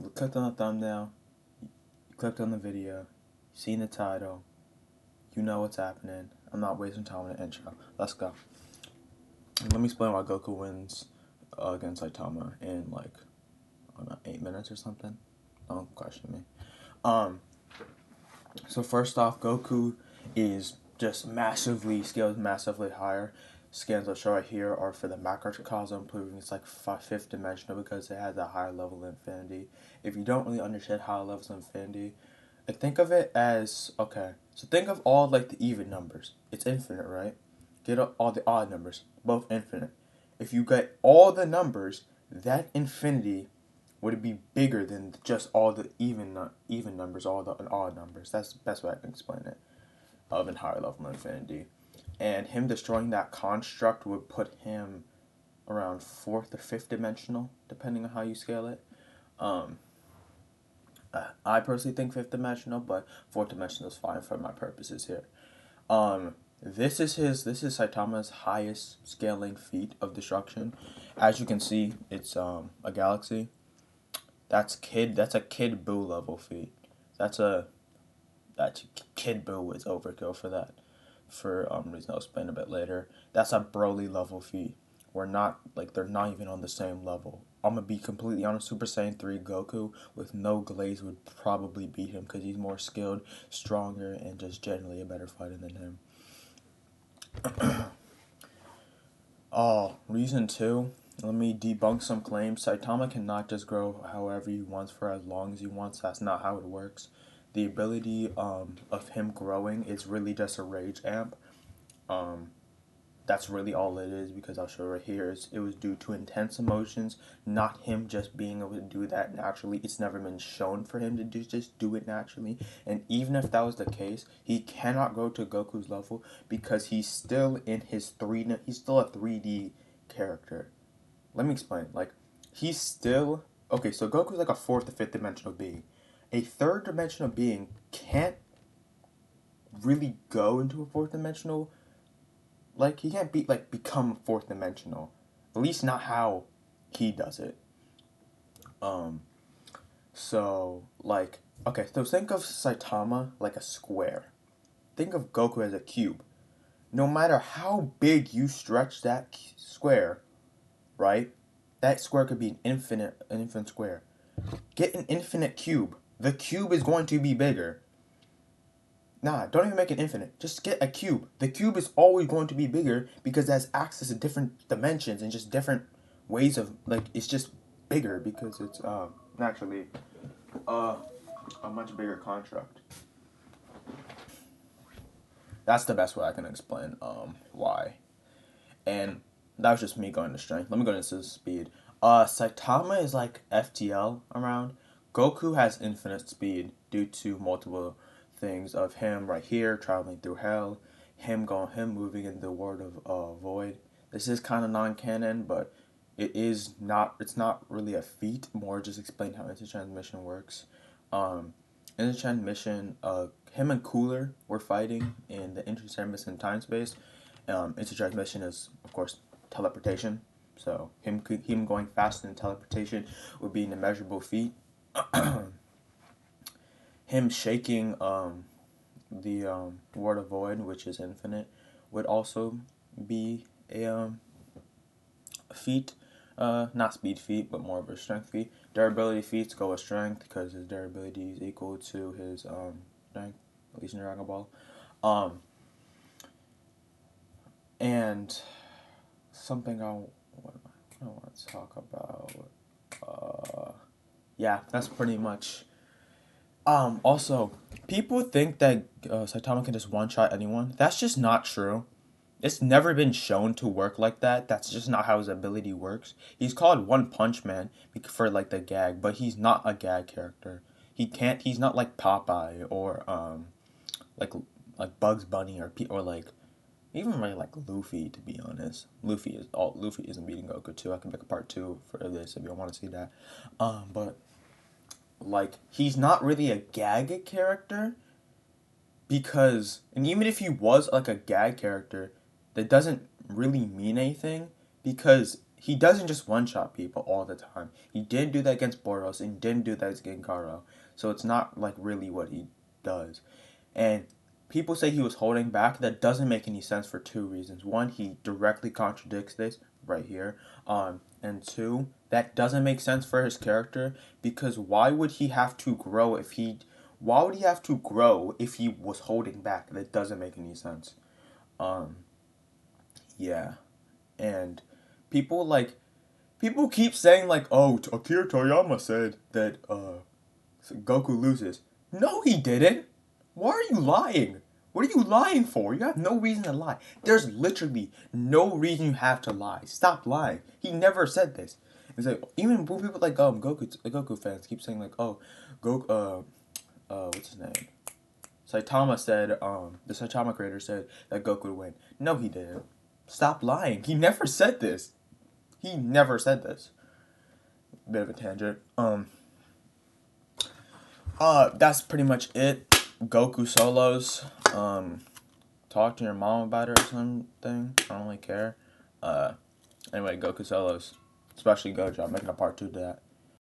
You clicked on the thumbnail, you clicked on the video, seen the title, you know what's happening. I'm not wasting time on the intro. Let's go. Let me explain why Goku wins against Saitama in like, I don't know, 8 minutes or something. Don't question me. Um, so first off, Goku is just scales massively higher. Scans I'll show right here are for the macrocosm, proving it's like fifth dimensional because it has a higher level of infinity. If you don't really understand higher levels of infinity, like think of it as, okay, so think of all like the even numbers. It's infinite, right? Get all the odd numbers, both infinite. If you get all the numbers, that infinity would be bigger than just all the even numbers, all the odd numbers. That's the best way I can explain it. Of an higher level of infinity, and him destroying that construct would put him around fourth or fifth dimensional, depending on how you scale it. Um, I personally think fifth dimensional, but fourth dimensional is fine for my purposes here. This is Saitama's highest scaling feat of destruction. As you can see, it's a galaxy. That's a Kid Buu level feat. That's a that Kid Buu is overkill for that. For reason I'll explain a bit later. That's a Broly level feat. They're not even on the same level. I'm gonna be completely honest. Super Saiyan 3 Goku with no glaze would probably beat him because he's more skilled, stronger, and just generally a better fighter than him. Reason 2. Let me debunk some claims. Saitama cannot just grow however he wants for as long as he wants. That's not how it works. The ability of him growing is really just a rage amp. Um, that's really all it is, because I'll show right here. It was due to intense emotions, not him just being able to do that naturally. It's never been shown for him to just do it naturally. And even if that was the case, he cannot go to Goku's level because he's still in his he's still a 3D character. Let me explain. Like, he's still okay. So Goku's like a fourth or fifth dimensional being. A third dimensional being can't really go into a fourth dimensional. Like, he can't become fourth dimensional. At least not how he does it. Um. So like, okay. So think of Saitama like a square. Think of Goku as a cube. No matter how big you stretch that square, right? That square could be an infinite square. Get an infinite cube. The cube is going to be bigger. Nah, don't even make it infinite. Just get a cube. The cube is always going to be bigger because it has access to different dimensions and just different ways of, like, it's just bigger because it's naturally uh a much bigger construct. That's the best way I can explain why. And that was just me going to strength. Let me go into speed. Saitama is like FTL around. Goku has infinite speed due to multiple things of him right here traveling through hell, him moving in the world of void. This is kind of non-canon, but it is not. It's not really a feat. More just explain how intertransmission works. Um, intertransmission. Him and Cooler were fighting in the intertransmission time space. Intertransmission is, of course, teleportation. So him going faster than teleportation would be an immeasurable feat. Him shaking the Word of Void, which is infinite, would also be a feat. Not speed feat, but more of a strength feat. Durability feats go with strength because his durability is equal to his strength, at least in Dragon Ball. Um, and something I want to talk about. Yeah, that's pretty much. Also, people think that Saitama can just one shot anyone. That's just not true. It's never been shown to work like that. That's just not how his ability works. He's called One Punch Man for like the gag, but he's not a gag character. He can't. He's not like Popeye or like Bugs Bunny or like even really like Luffy, to be honest. Luffy isn't beating Goku too. I can make a part two for this if you want to see that. But like, he's not really a gag character because, and even if he was like a gag character, that doesn't really mean anything because he doesn't just one-shot people all the time. He didn't do that against Boros and didn't do that against Garo. So it's not like really what he does. And people say he was holding back. That doesn't make any sense for two reasons. One, he directly contradicts this right here. And two, that doesn't make sense for his character because why would he have to grow if he was holding back? That doesn't make any sense. Um, yeah. And people people keep saying like, "Oh, Akira Toriyama said that Goku loses." No, he didn't. Why are you lying? What are you lying for? You have no reason to lie. There's literally no reason you have to lie. Stop lying. He never said this. It's like even when people like Goku fans keep saying like, "Oh, Goku what's his name?" Saitama said the Saitama creator said that Goku would win. No, he didn't. Stop lying. He never said this. He never said this. Bit of a tangent. That's pretty much it. Goku solos. Talk to your mom about it or something. I don't really care. Anyway, Goku solos. Especially Gojo. I'm making a part 2 to that.